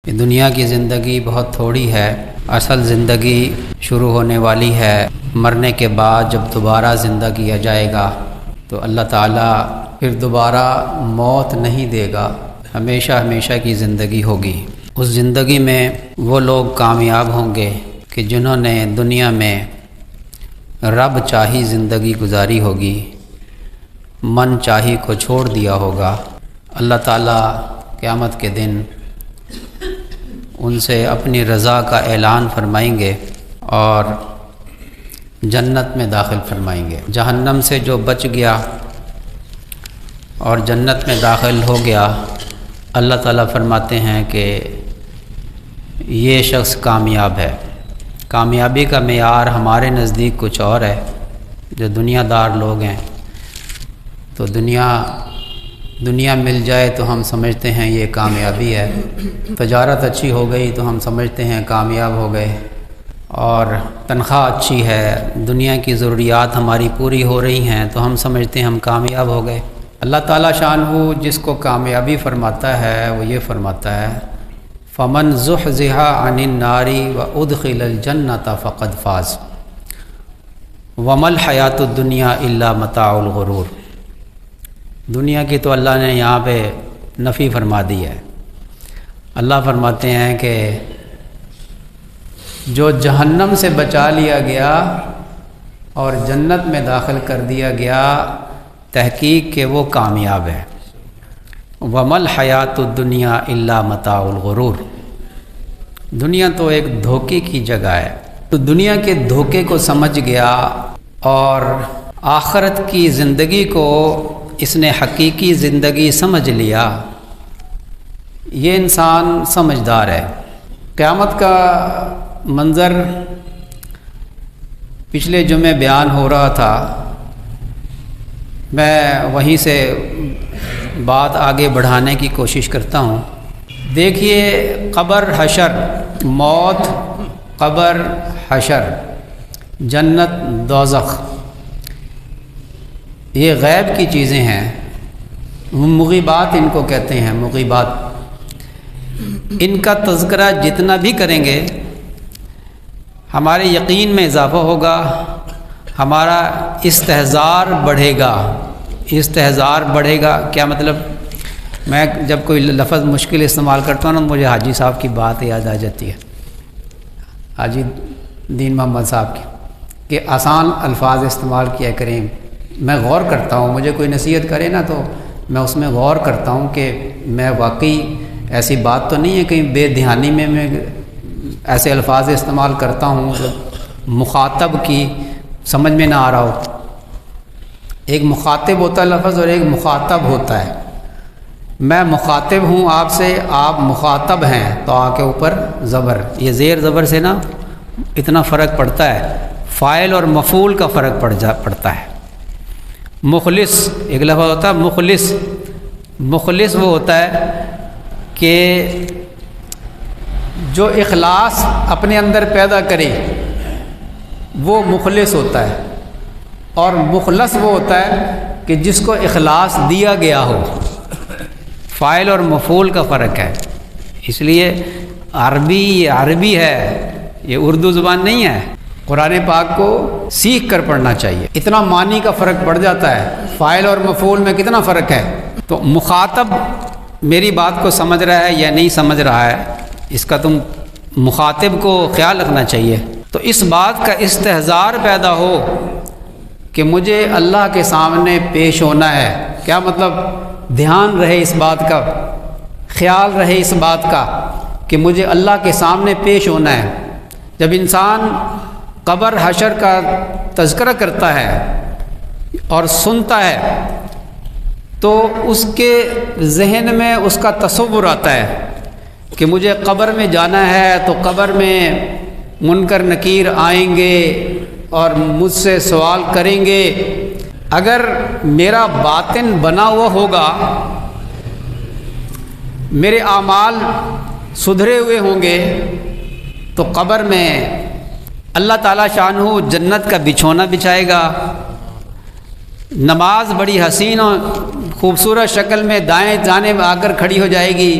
کہ دنیا کی زندگی بہت تھوڑی ہے، اصل زندگی شروع ہونے والی ہے مرنے کے بعد جب دوبارہ زندہ کیا جائے گا تو اللہ تعالیٰ پھر دوبارہ موت نہیں دے گا، ہمیشہ ہمیشہ کی زندگی ہوگی۔ اس زندگی میں وہ لوگ کامیاب ہوں گے کہ جنہوں نے دنیا میں رب چاہی زندگی گزاری ہوگی، من چاہی کو چھوڑ دیا ہوگا۔ اللہ تعالیٰ قیامت کے دن ان سے اپنی رضا کا اعلان فرمائیں گے اور جنت میں داخل فرمائیں گے۔ جہنم سے جو بچ گیا اور جنت میں داخل ہو گیا، اللہ تعالیٰ فرماتے ہیں کہ یہ شخص کامیاب ہے۔ کامیابی کا معیار ہمارے نزدیک کچھ اور ہے۔ جو دنیا دار لوگ ہیں تو دنیا مل جائے تو ہم سمجھتے ہیں یہ کامیابی ہے، تجارت اچھی ہو گئی تو ہم سمجھتے ہیں کامیاب ہو گئے، اور تنخواہ اچھی ہے، دنیا کی ضروریات ہماری پوری ہو رہی ہیں تو ہم سمجھتے ہیں ہم کامیاب ہو گئے۔ اللہ تعالیٰ شانہ جس کو کامیابی فرماتا ہے وہ یہ فرماتا ہے فَمَنْ زُحْزِحَ عَنِ النَّارِ وَأُدْخِلَ الْجَنَّةَ فَقَدْ فَازَ وَمَا الْحَيَاةُ الدُّنْيَا إِلَّا مَتَاعُ الْغُرُورِ۔ دنیا کی تو اللہ نے یہاں پہ نفی فرما دی ہے۔ اللہ فرماتے ہیں کہ جو جہنم سے بچا لیا گیا اور جنت میں داخل کر دیا گیا، تحقیق کہ وہ کامیاب ہے۔ وَمَا الْحَيَاةُ الدُّنْيَا إِلَّا مَتَاعُ الْغُرُورِ۔ دنیا تو ایک دھوکے کی جگہ ہے، تو دنیا کے دھوکے کو سمجھ گیا اور آخرت کی زندگی کو اس نے حقیقی زندگی سمجھ لیا، یہ انسان سمجھدار ہے۔ قیامت کا منظر پچھلے جمعے بیان ہو رہا تھا، میں وہیں سے بات آگے بڑھانے کی کوشش کرتا ہوں۔ دیکھیے، قبر حشر، موت، قبر حشر، جنت دوزخ، یہ غیب کی چیزیں ہیں، مغیبات ان کو کہتے ہیں، مغیبات۔ ان کا تذکرہ جتنا بھی کریں گے ہمارے یقین میں اضافہ ہوگا، ہمارا استحضار بڑھے گا۔ استحضار بڑھے گا کیا مطلب؟ میں جب کوئی لفظ مشکل استعمال کرتا ہوں نا، مجھے حاجی صاحب کی بات یاد آ جاتی ہے، حاجی دین محمد صاحب کی، کہ آسان الفاظ استعمال کیا کریں۔ میں غور کرتا ہوں، مجھے کوئی نصیحت کرے نا تو میں اس میں غور کرتا ہوں کہ میں واقعی ایسی بات تو نہیں ہے کہیں بے دھیانی میں ایسے الفاظ استعمال کرتا ہوں جو مخاطب کی سمجھ میں نہ آ رہا ہو۔ ایک مخاطب ہوتا ہے لفظ اور ایک مخاطب ہوتا ہے۔ میں مخاطب ہوں آپ سے، آپ مخاطب ہیں، تو آ کے اوپر زبر، یہ زیر زبر سے نا اتنا فرق پڑتا ہے، فاعل اور مفعول کا فرق پڑتا ہے۔ مخلص ایک لفظ ہوتا ہے، مخلص۔ مخلص وہ ہوتا ہے کہ جو اخلاص اپنے اندر پیدا کرے وہ مخلص ہوتا ہے، اور مخلص وہ ہوتا ہے کہ جس کو اخلاص دیا گیا ہو۔ فاعل اور مفعول کا فرق ہے، اس لیے عربی یہ عربی ہے، یہ اردو زبان نہیں ہے۔ قرآن پاک کو سیکھ کر پڑھنا چاہیے، اتنا معنی کا فرق پڑ جاتا ہے، فاعل اور مفعول میں کتنا فرق ہے۔ تو مخاطب میری بات کو سمجھ رہا ہے یا نہیں سمجھ رہا ہے، اس کا تم مخاطب کو خیال رکھنا چاہیے۔ تو اس بات کا استحضار پیدا ہو کہ مجھے اللہ کے سامنے پیش ہونا ہے۔ کیا مطلب؟ دھیان رہے اس بات کا، خیال رہے اس بات کا کہ مجھے اللہ کے سامنے پیش ہونا ہے۔ جب انسان قبر حشر کا تذکرہ کرتا ہے اور سنتا ہے تو اس کے ذہن میں اس کا تصور آتا ہے کہ مجھے قبر میں جانا ہے، تو قبر میں منکر نکیر آئیں گے اور مجھ سے سوال کریں گے۔ اگر میرا باطن بنا ہوا ہوگا، میرے اعمال سدھرے ہوئے ہوں گے، تو قبر میں اللہ تعالیٰ شانہ جنت کا بچھونا بچھائے گا، نماز بڑی حسین و خوبصورت شکل میں دائیں جانب آ کر کھڑی ہو جائے گی،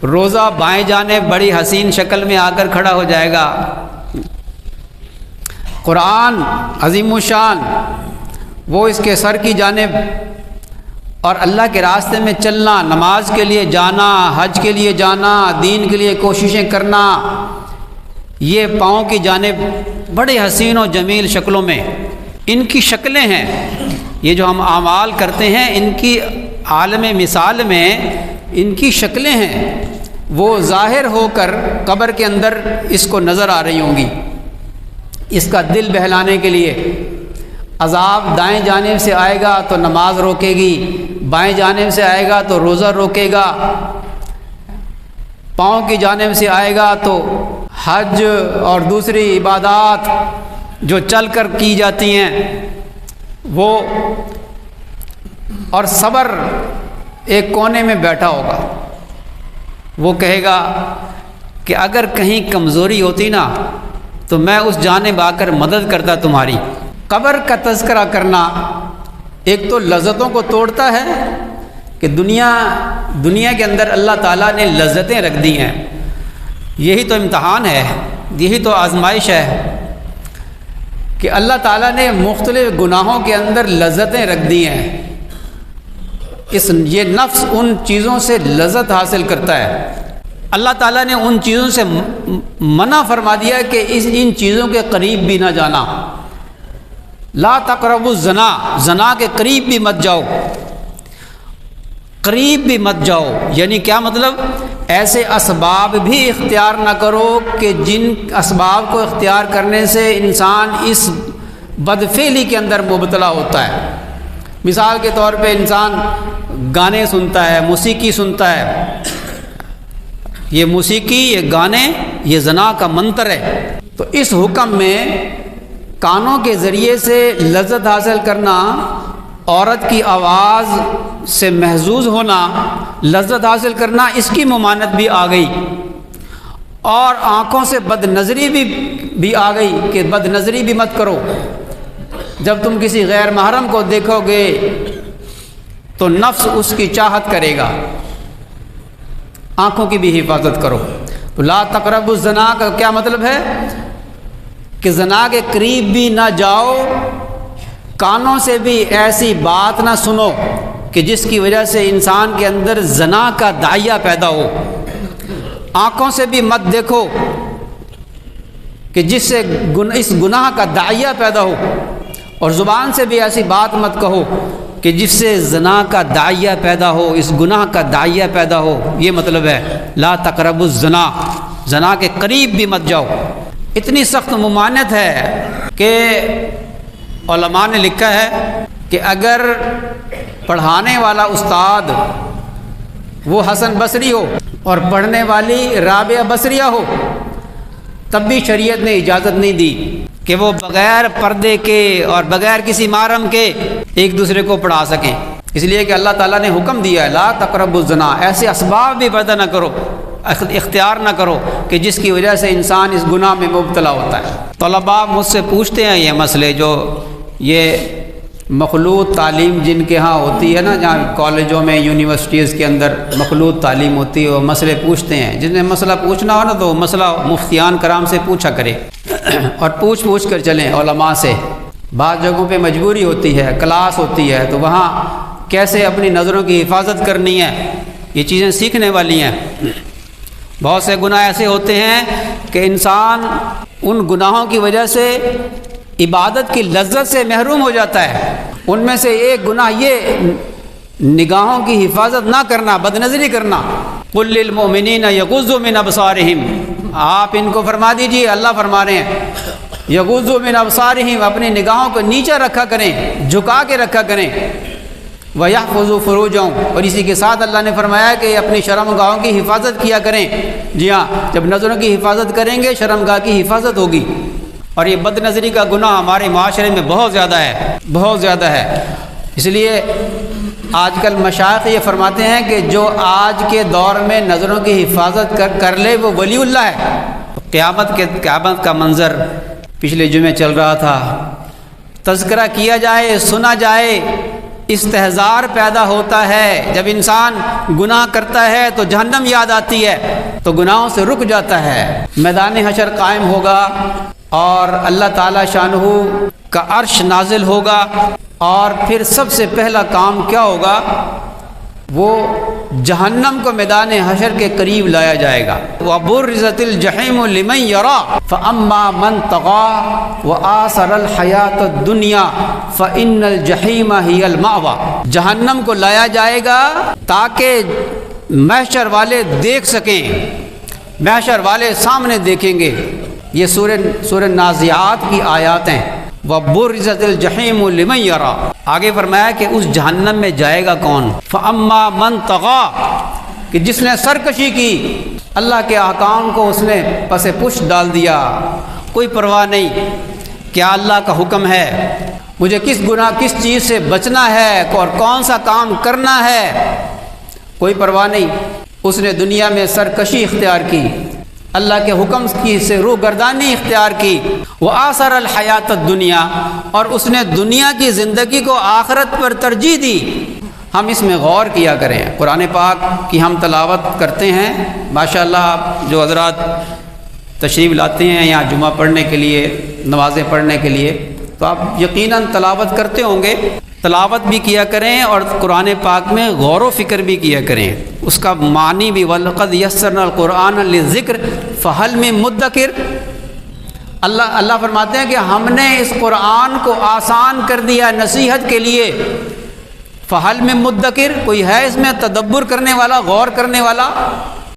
روزہ بائیں جانب بڑی حسین شکل میں آ کر کھڑا ہو جائے گا۔ قرآن عظیم الشان وہ اس کے سر کی جانب، اور اللہ کے راستے میں چلنا، نماز کے لیے جانا، حج کے لیے جانا، دین کے لیے کوششیں کرنا، یہ پاؤں کی جانب بڑے حسین و جمیل شکلوں میں ان کی شکلیں ہیں۔ یہ جو ہم اعمال کرتے ہیں ان کی عالم مثال میں ان کی شکلیں ہیں، وہ ظاہر ہو کر قبر کے اندر اس کو نظر آ رہی ہوں گی۔ اس کا دل بہلانے کے لیے عذاب دائیں جانب سے آئے گا تو نماز روکے گی، بائیں جانب سے آئے گا تو روزہ روکے گا، پاؤں کی جانب سے آئے گا تو حج اور دوسری عبادات جو چل کر کی جاتی ہیں وہ، اور صبر ایک کونے میں بیٹھا ہوگا۔ وہ کہے گا کہ اگر کہیں کمزوری ہوتی نا تو میں اس جانب آ کر مدد کرتا تمہاری۔ قبر کا تذکرہ کرنا ایک تو لذتوں کو توڑتا ہے کہ دنیا کے اندر اللہ تعالیٰ نے لذتیں رکھ دی ہیں، یہی تو امتحان ہے، یہی تو آزمائش ہے کہ اللہ تعالیٰ نے مختلف گناہوں کے اندر لذتیں رکھ دی ہیں۔ یہ نفس ان چیزوں سے لذت حاصل کرتا ہے۔ اللہ تعالیٰ نے ان چیزوں سے منع فرما دیا کہ ان چیزوں کے قریب بھی نہ جانا۔ لا تقربوا الزنا، زنا کے قریب بھی مت جاؤ، قریب بھی مت جاؤ، یعنی کیا مطلب؟ ایسے اسباب بھی اختیار نہ کرو کہ جن اسباب کو اختیار کرنے سے انسان اس بدفعلی کے اندر مبتلا ہوتا ہے۔ مثال کے طور پہ انسان گانے سنتا ہے، موسیقی سنتا ہے، یہ موسیقی، یہ گانے، یہ زنا کا منتر ہے۔ تو اس حکم میں کانوں کے ذریعے سے لذت حاصل کرنا، عورت کی آواز سے محظوظ ہونا، لذت حاصل کرنا، اس کی ممانعت بھی آ گئی، اور آنکھوں سے بد نظری بھی آ گئی کہ بد نظری بھی مت کرو۔ جب تم کسی غیر محرم کو دیکھو گے تو نفس اس کی چاہت کرے گا، آنکھوں کی بھی حفاظت کرو۔ تو لا تقربوا الزنا کا کیا مطلب ہے کہ زنا کے قریب بھی نہ جاؤ، کانوں سے بھی ایسی بات نہ سنو کہ جس کی وجہ سے انسان کے اندر زنا کا داعیہ پیدا ہو، آنکھوں سے بھی مت دیکھو کہ جس سے اس گناہ کا داعیہ پیدا ہو، اور زبان سے بھی ایسی بات مت کہو کہ جس سے زنا کا داعیہ پیدا ہو، اس گناہ کا داعیہ پیدا ہو۔ یہ مطلب ہے لا تقربوا الزنا، زنا کے قریب بھی مت جاؤ۔ اتنی سخت ممانعت ہے کہ علماء نے لکھا ہے کہ اگر پڑھانے والا استاد وہ حسن بصری ہو اور پڑھنے والی رابعہ بصریہ ہو، تب بھی شریعت نے اجازت نہیں دی کہ وہ بغیر پردے کے اور بغیر کسی محرم کے ایک دوسرے کو پڑھا سکیں، اس لیے کہ اللہ تعالیٰ نے حکم دیا ہے لا تقربوا الزنا، ایسے اسباب بھی پیدا نہ کرو، اختیار نہ کرو کہ جس کی وجہ سے انسان اس گناہ میں مبتلا ہوتا ہے۔ طلباء مجھ سے پوچھتے ہیں یہ مسئلے، جو یہ مخلوط تعلیم جن کے ہاں ہوتی ہے نا، جہاں کالجوں میں یونیورسٹیز کے اندر مخلوط تعلیم ہوتی ہے، وہ مسئلے پوچھتے ہیں۔ جس نے مسئلہ پوچھنا ہو نا تو مسئلہ مفتیان کرام سے پوچھا کرے اور پوچھ کر چلیں علماء سے۔ بعض جگہوں پہ مجبوری ہوتی ہے، کلاس ہوتی ہے، تو وہاں کیسے اپنی نظروں کی حفاظت کرنی ہے، یہ چیزیں سیکھنے والی ہیں۔ بہت سے گناہ ایسے ہوتے ہیں کہ انسان ان گناہوں کی وجہ سے عبادت کی لذت سے محروم ہو جاتا ہے۔ ان میں سے ایک گناہ یہ نگاہوں کی حفاظت نہ کرنا، بد نظری کرنا۔ قل للمؤمنین یغضوا من ابصارہم، آپ ان کو فرما دیجئے، اللہ فرما رہے ہیں یغضوا من ابصارہم، اپنی نگاہوں کو نیچے رکھا کریں، جھکا کے رکھا کریں۔ وَيَحْفَظُوا فُرُوجَهُمْ، اور اسی کے ساتھ اللہ نے فرمایا کہ اپنی شرمگاہوں کی حفاظت کیا کریں۔ جی ہاں، جب نظروں کی حفاظت کریں گے شرمگاہ کی حفاظت ہوگی۔ اور یہ بد نظری کا گناہ ہمارے معاشرے میں بہت زیادہ ہے، بہت زیادہ ہے۔ اس لیے آج کل مشائخ یہ فرماتے ہیں کہ جو آج کے دور میں نظروں کی حفاظت کر لے وہ ولی اللہ ہے۔ قیامت کا منظر پچھلے جمعے چل رہا تھا، تذکرہ کیا جائے، سنا جائے استحضار پیدا ہوتا ہے، جب انسان گناہ کرتا ہے تو جہنم یاد آتی ہے تو گناہوں سے رک جاتا ہے۔ میدان حشر قائم ہوگا اور اللہ تعالی شانہ کا عرش نازل ہوگا، اور پھر سب سے پہلا کام کیا ہوگا؟ وہ جہنم کو میدان حشر کے قریب لایا جائے گا۔ وَبُرِّزَتِ الْجَحِيمُ لِمَنْ يَرَى فَأَمَّا مَنْ طَغَى وَآثَرَ الْحَيَاةَ الدُّنْيَا فَإِنَّ الْجَحِيمَ هِيَ الْمَأْوَى۔ جہنم کو لایا جائے گا تاکہ محشر والے دیکھ سکیں، محشر والے سامنے دیکھیں گے۔ یہ سورہ نازعات کی آیات ہیں۔ وَبُرِّزَتِ الْجَحِيمُ لِمَنْ يَرَى، آگے فرمایا کہ اس جہنم میں جائے گا کون؟ فَأَمَّا مَنْ طَغَى، کہ جس نے سرکشی کی، اللہ کے احکام کو اس نے پس پش ڈال دیا، کوئی پرواہ نہیں کیا اللہ کا حکم ہے، مجھے کس گناہ کس چیز سے بچنا ہے اور کون سا کام کرنا ہے، کوئی پرواہ نہیں۔ اس نے دنیا میں سرکشی اختیار کی، اللہ کے حکم کی سے روگردانی اختیار کی، وآثر الحیات الدنیا، اور اس نے دنیا کی زندگی کو آخرت پر ترجیح دی۔ ہم اس میں غور کیا کریں، قرآن پاک کی ہم تلاوت کرتے ہیں، ماشاءاللہ جو حضرات تشریف لاتے ہیں یہاں جمعہ پڑھنے کے لیے، نمازیں پڑھنے کے لیے، تو آپ یقیناً تلاوت کرتے ہوں گے، تلاوت بھی کیا کریں اور قرآن پاک میں غور و فکر بھی کیا کریں، اس کا معنی بھی۔ وَلَقَدْ يَسَّرْنَا الْقُرْآنَ لِلذِّكْرِ فَهَلْ مِن مُدَّكِرٍ، اللہ فرماتے ہیں کہ ہم نے اس قرآن کو آسان کر دیا نصیحت کے لیے۔ فَهَلْ مِن مُدَّكِرٍ، کوئی ہے اس میں تدبر کرنے والا، غور کرنے والا؟